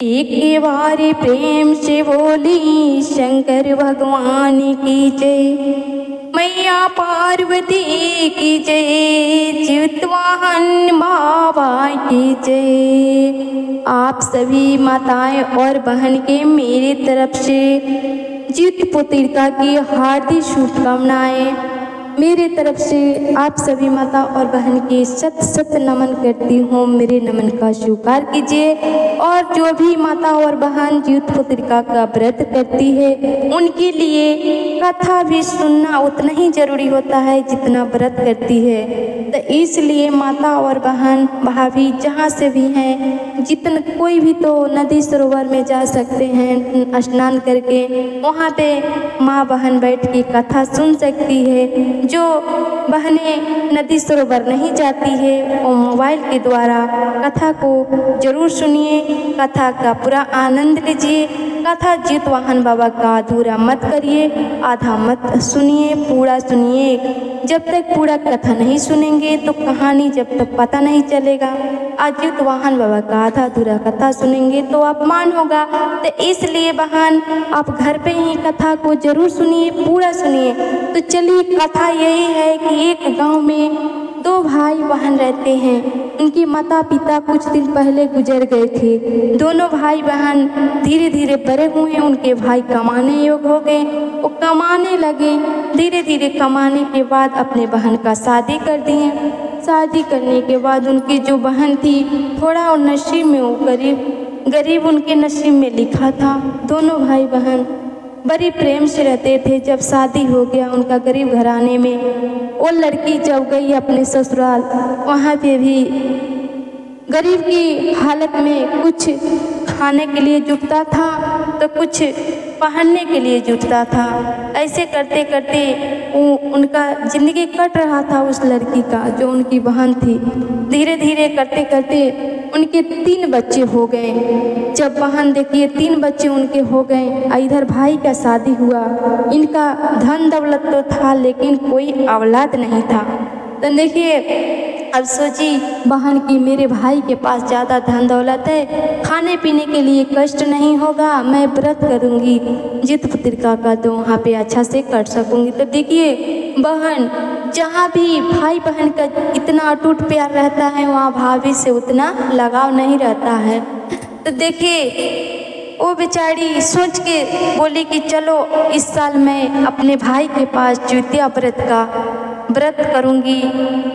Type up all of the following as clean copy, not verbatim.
एक बार प्रेम से बोली शंकर भगवान की जय, मैया पार्वती की जय, चितवाहन बाबा की जय। आप सभी माताएं और बहन के मेरी तरफ से जित पुत्रिका की हार्दिक शुभकामनाएं। मेरे तरफ से आप सभी माता और बहन की सत सत नमन करती हूँ। मेरे नमन का स्वीकार कीजिए। और जो भी माता और बहन जित पुत्रिका का व्रत करती है उनके लिए कथा भी सुनना उतना ही जरूरी होता है जितना व्रत करती है। तो इसलिए माता और बहन भाभी जहाँ से भी हैं, जितना कोई भी तो नदी सरोवर में जा सकते हैं स्नान करके, वहाँ पे माँ बहन बैठ के कथा सुन सकती है। जो बहनें नदी सरोवर नहीं जाती है वो मोबाइल के द्वारा कथा को जरूर सुनिए, कथा का पूरा आनंद लीजिए। कथा जितवाहन बाबा का अधूरा मत करिए, आधा मत सुनिए, पूरा सुनिए। जब तक पूरा कथा नहीं सुनेंगे तो कहानी जब तक पता नहीं चलेगा। आज जितवाहन बाबा का आधा अधूरा कथा सुनेंगे तो अपमान होगा। तो इसलिए बहन आप घर पे ही कथा को जरूर सुनिए, पूरा सुनिए। तो चलिए, कथा यही है कि एक गांव में दो भाई बहन रहते हैं। उनके माता पिता कुछ दिन पहले गुजर गए थे। दोनों भाई बहन धीरे धीरे बड़े हुए, उनके भाई कमाने योग्य हो गए, वो कमाने लगे। धीरे धीरे कमाने के बाद अपने बहन का शादी कर दिए। शादी करने के बाद उनकी जो बहन थी थोड़ा और नसीब में वो गरीब उनके नसीब में लिखा था। दोनों भाई बहन बड़ी प्रेम से रहते थे। जब शादी हो गया उनका गरीब घराने में, वो लड़की जब गई अपने ससुराल, वहाँ पे भी गरीब की हालत में कुछ खाने के लिए जुटता था तो कुछ पहनने के लिए जुटता था। ऐसे करते करते उनका ज़िंदगी कट रहा था उस लड़की का जो उनकी बहन थी। धीरे धीरे करते करते उनके 3 बच्चे हो गए। जब बहन देखिए 3 बच्चे उनके हो गए, इधर भाई का शादी हुआ। इनका धन दौलत तो था लेकिन कोई औलाद नहीं था। तो देखिए अब सोची बहन की मेरे भाई के पास ज़्यादा धन दौलत है, खाने पीने के लिए कष्ट नहीं होगा, मैं व्रत करूँगी जित पुत्रिका का तो वहाँ पे अच्छा से कर सकूँगी। तो देखिए बहन जहाँ भी भाई बहन का इतना अटूट प्यार रहता है वहाँ भाभी से उतना लगाव नहीं रहता है। तो देखिए वो बेचारी सोच के बोली कि चलो इस साल मैं अपने भाई के पास द्वितीया व्रत करूँगी,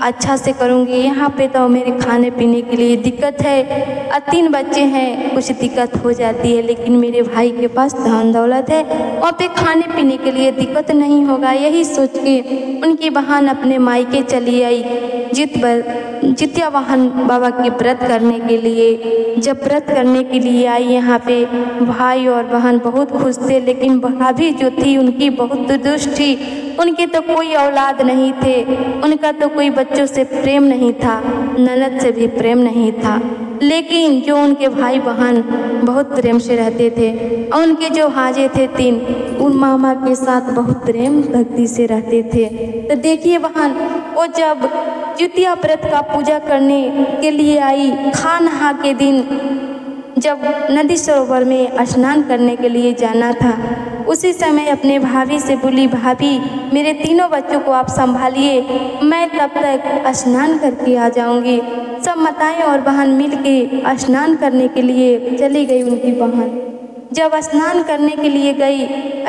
अच्छा से करूँगी। यहाँ पे तो मेरे खाने पीने के लिए दिक्कत है, 3 बच्चे हैं, कुछ दिक्कत हो जाती है, लेकिन मेरे भाई के पास धन दौलत है, वहाँ पे खाने पीने के लिए दिक्कत नहीं होगा। यही सोच के उनकी बहन अपने मायके चली आई जितवाहन बाबा के व्रत करने के लिए। जब व्रत करने के लिए आई यहाँ पे भाई और बहन बहुत खुश थे, लेकिन भाभी जो थी उनकी बहुत दुष्ट थी। उनके तो कोई औलाद नहीं थे, उनका तो कोई बच्चों से प्रेम नहीं था, ननद से भी प्रेम नहीं था। लेकिन जो उनके भाई बहन बहुत प्रेम से रहते थे और उनके जो भांजे थे 3, उन मामा के साथ बहुत प्रेम भक्ति से रहते थे। तो देखिए बहन वो जब द्वितीया व्रत का पूजा करने के लिए आई, खा नहा के दिन जब नदी सरोवर में स्नान करने के लिए जाना था, उसी समय अपने भाभी से बोली, भाभी मेरे 3 बच्चों को आप संभालिए, मैं तब तक स्नान करके आ जाऊंगी। सब माताएं और बहन मिल के स्नान करने के लिए चली गई। उनकी बहन जब स्नान करने के लिए गई,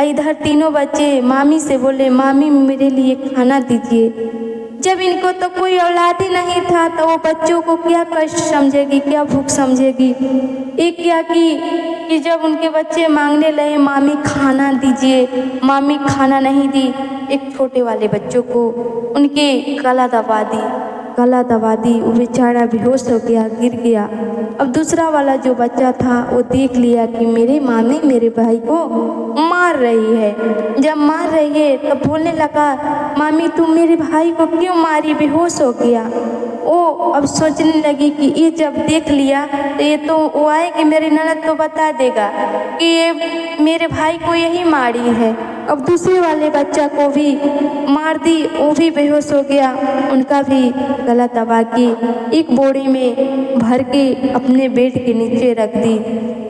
इधर 3 बच्चे मामी से बोले, मामी मेरे लिए खाना दीजिए। जब इनको तो कोई औलाद ही नहीं था तो वो बच्चों को क्या कष्ट समझेगी, क्या भूख समझेगी। एक क्या कि जब उनके बच्चे मांगने लगे मामी खाना दीजिए, मामी खाना नहीं दी। एक छोटे वाले बच्चों को उनके गला दबा दी, वो बेचारा बेहोश हो गया, गिर गया। अब दूसरा वाला जो बच्चा था वो देख लिया कि मेरे मामी मेरे भाई को मार रही है। जब मार रही है तो बोलने लगा, मामी तुम मेरे भाई को क्यों मारी, बेहोश हो गया। वो अब सोचने लगी कि ये जब देख लिया तो ये तो वो आए कि मेरी ननद तो बता देगा कि ये मेरे भाई को यही मारी है। अब दूसरे वाले बच्चा को भी मार दी, वो भी बेहोश हो गया, उनका भी गला दबा के एक बोरी में भर के अपने बेड के नीचे रख दी।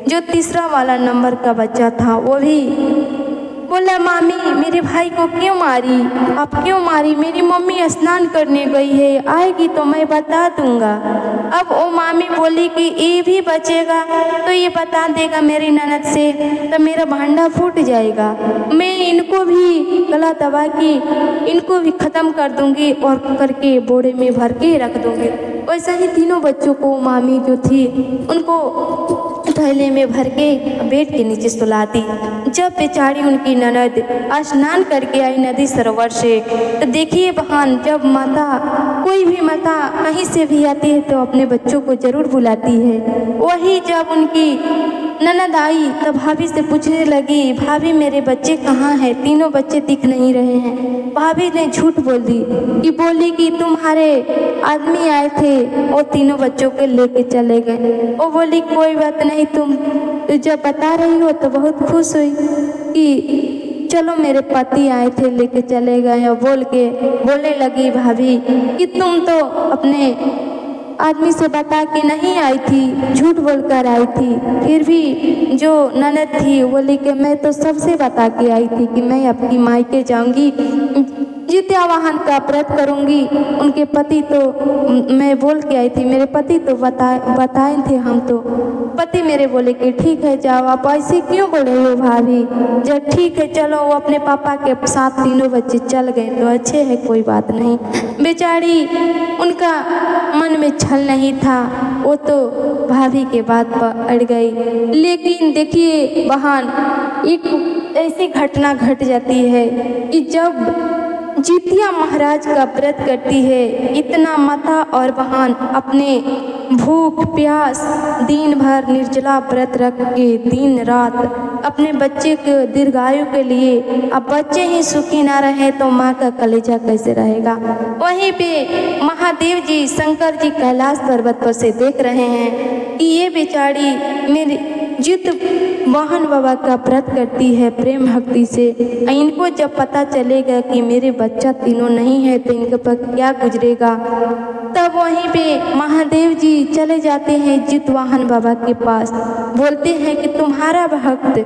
जो तीसरा वाला नंबर का बच्चा था वो भी बोला, मामी मेरे भाई को क्यों मारी, आप क्यों मारी, मेरी मम्मी स्नान करने गई है, आएगी तो मैं बता दूंगा। अब वो मामी बोली कि ये भी बचेगा तो ये बता देगा मेरी ननद से, तो मेरा भांडा फूट जाएगा, मैं इनको भी गला दबा के इनको भी ख़त्म कर दूंगी और करके बोरे में भर के रख दूंगी। वैसा ही तीनों बच्चों को मामी जो थी उनको थैले में भर के बेड के नीचे सुला दी। जब बेचारी उनकी ननद स्नान करके आई नदी सरोवर से, तो देखिए बहन, जब माता कोई भी माता कहीं से भी आती है तो अपने बच्चों को जरूर बुलाती है। वही जब उनकी ननद आई तो भाभी से पूछने लगी, भाभी मेरे बच्चे कहाँ हैं, तीनों बच्चे दिख नहीं रहे हैं। भाभी ने झूठ बोल दी कि बोली कि तुम्हारे आदमी आए थे और तीनों बच्चों को लेके चले गए। वो बोली कोई बात नहीं, तुम जब बता रही हो तो बहुत खुश हुई कि चलो मेरे पति आए थे लेके चले गए। और बोलने लगी भाभी कि तुम तो अपने आदमी से बता के नहीं आई थी, झूठ बोलकर आई थी। फिर भी जो ननद थी बोली कि मैं तो सबसे बता के आई थी कि मैं अपनी मायके जाऊंगी, जित्या वाहन का व्रत करूंगी। उनके पति तो मैं बोल के आई थी, मेरे पति तो बताए थे, हम तो पति मेरे बोले कि ठीक है जाओ। आप ऐसे क्यों बोल रहे हो भाभी, जब ठीक है चलो। वो अपने पापा के साथ तीनों बच्चे चल गए तो अच्छे है, कोई बात नहीं। बेचारी उनका मन में छल नहीं था, वो तो भाभी के बात पर अड़ गई। लेकिन देखिए बहन, एक ऐसी घटना घट जाती है कि जब जितिया महाराज का व्रत करती है, इतना माता और बहन अपने भूख प्यास दिन भर निर्जला व्रत रख के दिन रात अपने बच्चे के दीर्घायु के लिए, अब बच्चे ही सुखी ना रहे तो माँ का कलेजा कैसे रहेगा। वहीं पे महादेव जी शंकर जी कैलाश पर्वत पर से देख रहे हैं कि ये बेचारी मेरी जित वाहन बाबा का व्रत करती है प्रेम भक्ति से। इनको जब पता चलेगा कि मेरे बच्चा तीनों नहीं है तो इनके पर क्या गुजरेगा। तब वहीं पे महादेव जी चले जाते हैं जित वाहन बाबा के पास, बोलते हैं कि तुम्हारा भक्त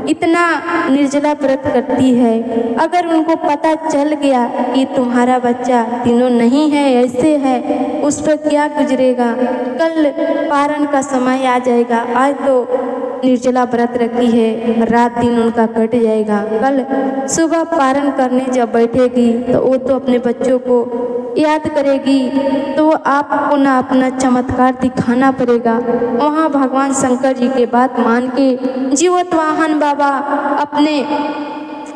इतना निर्जला व्रत करती है, अगर उनको पता चल गया कि तुम्हारा बच्चा तीनों नहीं है, ऐसे है, उस पर क्या गुजरेगा। कल पारण का समय आ जाएगा, आज तो निर्जला व्रत रखी है, रात दिन उनका कट जाएगा। कल सुबह पारण करने जब बैठेगी तो वो तो अपने बच्चों को याद करेगी, तो आपको ना अपना चमत्कार दिखाना पड़ेगा। वहाँ भगवान शंकर जी के बात मान के जीवत वाहन बाबा अपने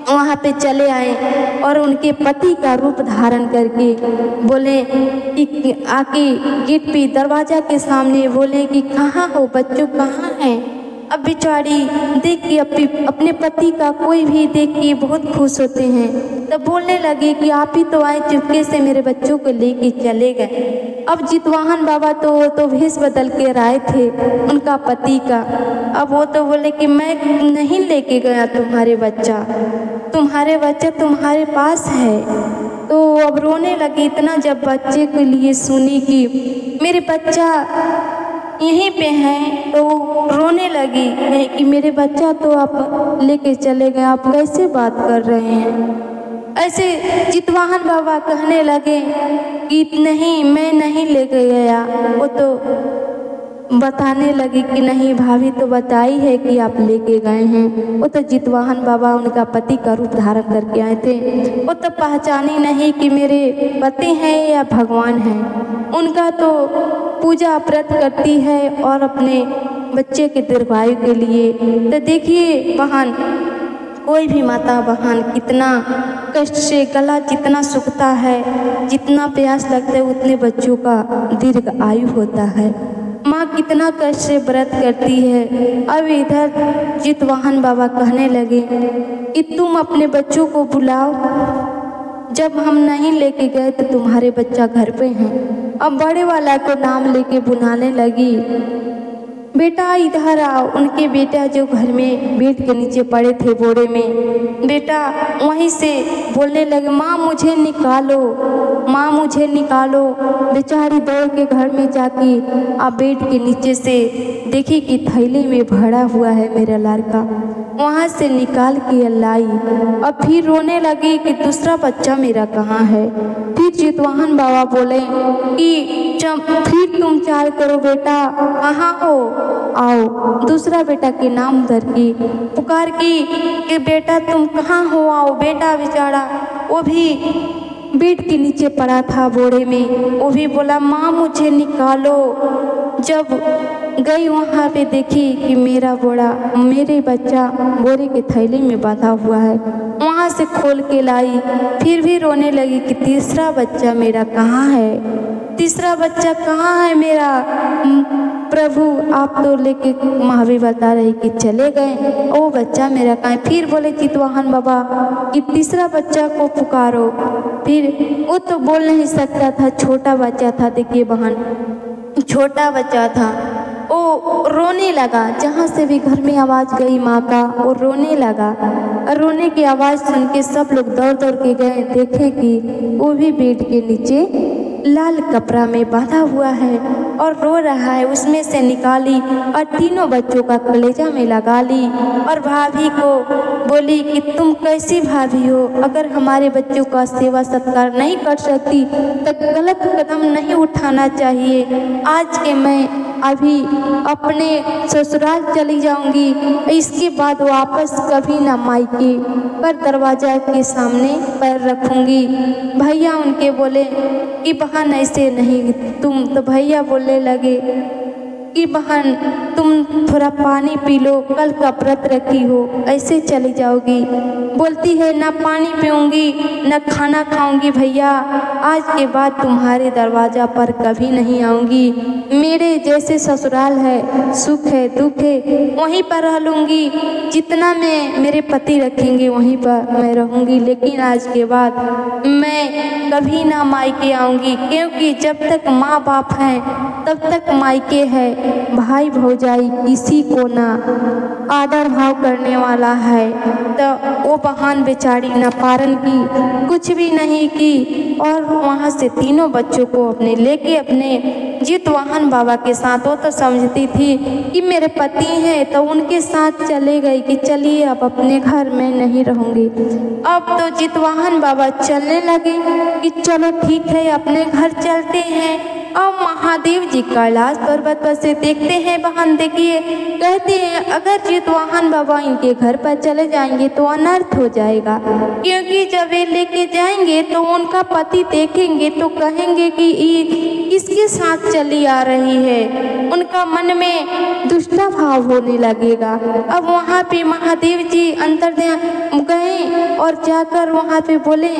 वहाँ पे चले आए और उनके पति का रूप धारण करके बोले कि आके गेट पे दरवाजा के सामने बोले कि कहाँ हो बच्चों, कहाँ हैं। अब बेचारी देख के अपने पति का कोई भी देख के बहुत खुश होते हैं, तब बोलने लगे कि आप ही तो आए, चुपके से मेरे बच्चों को लेके चले गए। अब जितवाहन बाबा तो भेष बदल के आए थे उनका पति का। अब वो तो बोले कि मैं नहीं लेके गया तुम्हारे बच्चा तुम्हारे पास है। तो अब रोने लगी इतना जब बच्चे के लिए सुनी कि मेरे बच्चा यहीं पे हैं, तो रोने लगी कि मेरे बच्चा तो आप लेके चले गए, आप कैसे बात कर रहे हैं। ऐसे जितवाहन बाबा कहने लगे कि नहीं, मैं नहीं लेके गया। वो तो बताने लगी कि नहीं, भाभी तो बताई है कि आप लेके गए हैं। वो तो जितवाहन बाबा उनका पति का रूप धारण करके आए थे, वो तो पहचानी नहीं कि मेरे पति हैं या भगवान हैं। उनका तो पूजा व्रत करती है और अपने बच्चे के दीर्घायु के लिए। तो देखिए बहन, कोई भी माता बहन कितना कष्ट से गला जितना सूखता है, जितना प्यास लगता है, उतने बच्चों का दीर्घ आयु होता है। माँ कितना कष्ट से व्रत करती है। अब इधर जितवाहन बाबा कहने लगे कि तुम अपने बच्चों को बुलाओ, जब हम नहीं लेके गए तो तुम्हारे बच्चा घर पे हैं। अब बड़े वाला को नाम लेके बुलाने लगी, बेटा इधर आओ। उनके बेटा जो घर में बेड के नीचे पड़े थे बोरे में, बेटा वहीं से बोलने लगे, माँ मुझे निकालो, माँ मुझे निकालो। बेचारी दौड़ के घर में जाके अब बेड के नीचे से देखी कि थैले में भरा हुआ है मेरा लड़का। वहाँ से निकाल के लाई और फिर रोने लगी कि दूसरा बच्चा मेरा कहाँ है। फिर जितवाहन बाबा बोले कि फिर तुम चाल करो बेटा, कहाँ हो, आओ। दूसरा बेटा के नाम धर की पुकार की कि बेटा तुम कहाँ हो, आओ। बेटा बेचारा वो भी बेड के नीचे पड़ा था बोरे में, वो भी बोला माँ मुझे निकालो। जब गई वहाँ पे देखी कि मेरे बच्चा बोरे के थैले में बांधा हुआ है। वहाँ से खोल के लाई, फिर भी रोने लगी कि तीसरा बच्चा मेरा कहाँ है, तीसरा बच्चा कहाँ है मेरा। प्रभु आप तो लेके महावीर बता रही कि चले गए, ओ बच्चा मेरा कहाँ है। फिर बोले चितवाहन बाबा कि तीसरा बच्चा को पुकारो। फिर वो तो बोल नहीं सकता था, छोटा बच्चा था। देखिए बहन, छोटा बच्चा था, वो रोने लगा। जहाँ से भी घर में आवाज़ गई माँ का, वो रोने लगा। और रोने की आवाज़ सुन के सब लोग दौड़ दौड़ के गए, देखे कि वो भी बेड के नीचे लाल कपड़ा में बांधा हुआ है और रो रहा है। उसमें से निकाली और तीनों बच्चों का कलेजा में लगा ली और भाभी को बोली कि तुम कैसी भाभी हो, अगर हमारे बच्चों का सेवा सत्कार नहीं कर सकती तो गलत कदम नहीं उठाना चाहिए। आज के मैं अभी अपने ससुराल चली जाऊंगी, इसके बाद वापस कभी ना मायके पर दरवाजा के सामने पैर रखूंगी। भैया उनके बोले कि बहन ऐसे नहीं, तुम तो भैया बोलने लगे कि बहन तुम थोड़ा पानी पी लो, कल का व्रत रखी हो, ऐसे चली जाओगी। बोलती है ना पानी पीऊँगी न खाना खाऊंगी भैया, आज के बाद तुम्हारे दरवाज़ा पर कभी नहीं आऊँगी। मेरे जैसे ससुराल है, सुख है दुख है वहीं पर रह लूँगी, जितना मैं मेरे पति रखेंगे वहीं पर मैं रहूँगी, लेकिन आज के बाद मैं कभी ना मायके आऊँगी, क्योंकि जब तक माँ बाप हैं तब तक मायके है। भाई भौजाई किसी को ना आदर भाव करने वाला है। तो वो बहन बेचारी न पारन की, कुछ भी नहीं की, और वहाँ से तीनों बच्चों को अपने लेके अपने जितवाहन बाबा के साथ, वो तो समझती थी कि मेरे पति हैं तो उनके साथ चले गई कि चलिए अब अपने घर में नहीं रहूँगी। अब तो जितवाहन बाबा चलने लगे कि चलो ठीक है अपने घर चलते हैं। अब महादेव जी कैलाश पर्वत पर से देखते हैं बहन, देखिए कहते हैं अगर जितवाहन बाबा इनके घर पर चले जाएंगे तो अनर्थ हो जाएगा, क्योंकि जब वे लेके जाएंगे तो उनका पति देखेंगे तो कहेंगे कि ये किसके साथ चली आ रही है, उनका मन में दुष्टा भाव होने लगेगा। अब वहाँ पे महादेव जी अंतर्ध्यान गए और जाकर वहाँ पे बोले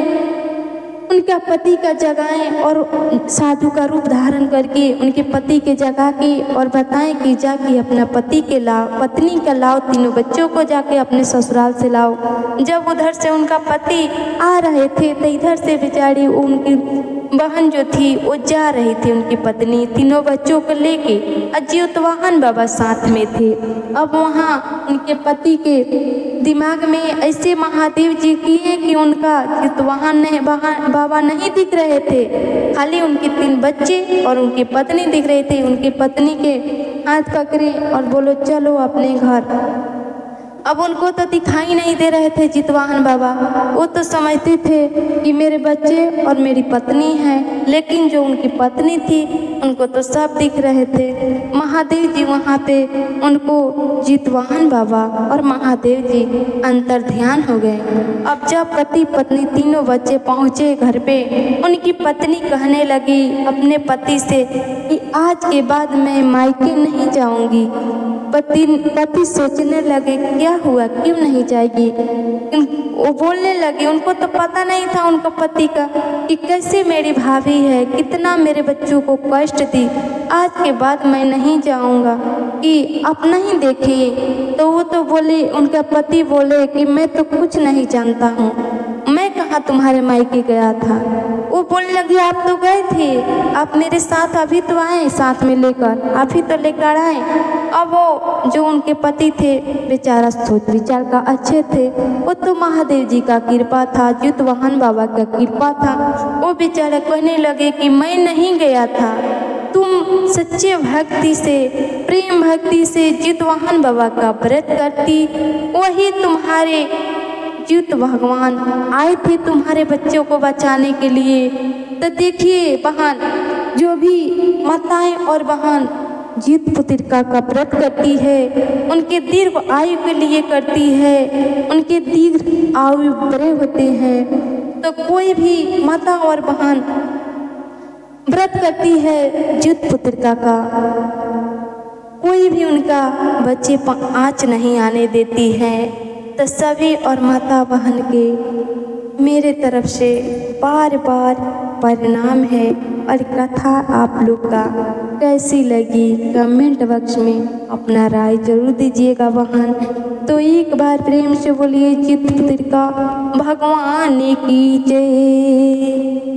उनका पति का जगाएं और साधु का रूप धारण करके उनके पति के जगा के और बताएं कि जाके अपना पति के लाओ, पत्नी का लाओ, तीनों बच्चों को जाके अपने ससुराल से लाओ। जब उधर से उनका पति आ रहे थे तो इधर से बेचारी उनकी बहन जो थी वो जा रही थी, उनकी पत्नी तीनों बच्चों को लेके, जितवाहन बाबा साथ में थे। अब वहाँ उनके पति के दिमाग में ऐसे महादेव जी किए कि उनका जितवाहन बाबा नहीं दिख रहे थे, खाली उनके 3 बच्चे और उनकी पत्नी दिख रहे थे। उनकी पत्नी के हाथ पकड़े और बोलो चलो अपने घर। अब उनको तो दिखाई नहीं दे रहे थे जितवाहन बाबा, वो तो समझते थे कि मेरे बच्चे और मेरी पत्नी है, लेकिन जो उनकी पत्नी थी उनको तो सब दिख रहे थे। महादेव जी वहाँ पे उनको जितवाहन बाबा और महादेव जी अंतर्ध्यान हो गए। अब जब पति पत्नी तीनों बच्चे पहुँचे घर पे, उनकी पत्नी कहने लगी अपने पति से कि आज के बाद मैं मायके नहीं जाऊँगी। पति सोचने लगे क्या हुआ, क्यों नहीं जाएगी। वो बोलने लगे, उनको तो पता नहीं था उनका पति का कि कैसे मेरी भाभी है, कितना मेरे बच्चों को कष्ट दी, आज के बाद मैं नहीं जाऊंगा कि आप नहीं देखिए। तो वो तो बोले, उनका पति बोले कि मैं तो कुछ नहीं जानता हूँ, मैं कहाँ तुम्हारे मायके गया था। वो बोलने लगी आप तो गए थे, आप मेरे साथ अभी तो आए, साथ में लेकर आप ही तो लेकर आए। अब वो जो उनके पति थे बेचारा सोच विचार का अच्छे थे, वो तो महादेव जी का कृपा था, जितवाहन बाबा का कृपा था। वो बेचारा कहने लगे कि मैं नहीं गया था, तुम सच्चे भक्ति से प्रेम भक्ति से जितवाहन बाबा का व्रत करती, वही तुम्हारे जित भगवान आए थे तुम्हारे बच्चों को बचाने के लिए। तो देखिए बहन, जो भी माताएं और बहन जीत पुत्रिका का व्रत करती है, उनके दीर्घ आयु के लिए करती है, उनके दीर्घ आयु बड़े होते हैं। तो कोई भी माता और बहन व्रत करती है जीत पुत्रिका का, कोई भी उनका बच्चे पर आँच नहीं आने देती है। तो सभी और माता बहन के मेरे तरफ से बार बार प्रणाम है। और कथा आप लोग का कैसी लगी कमेंट बॉक्स में अपना राय जरूर दीजिएगा बहन। तो एक बार प्रेम से बोलिए जित पुत्रिका भगवान की जय।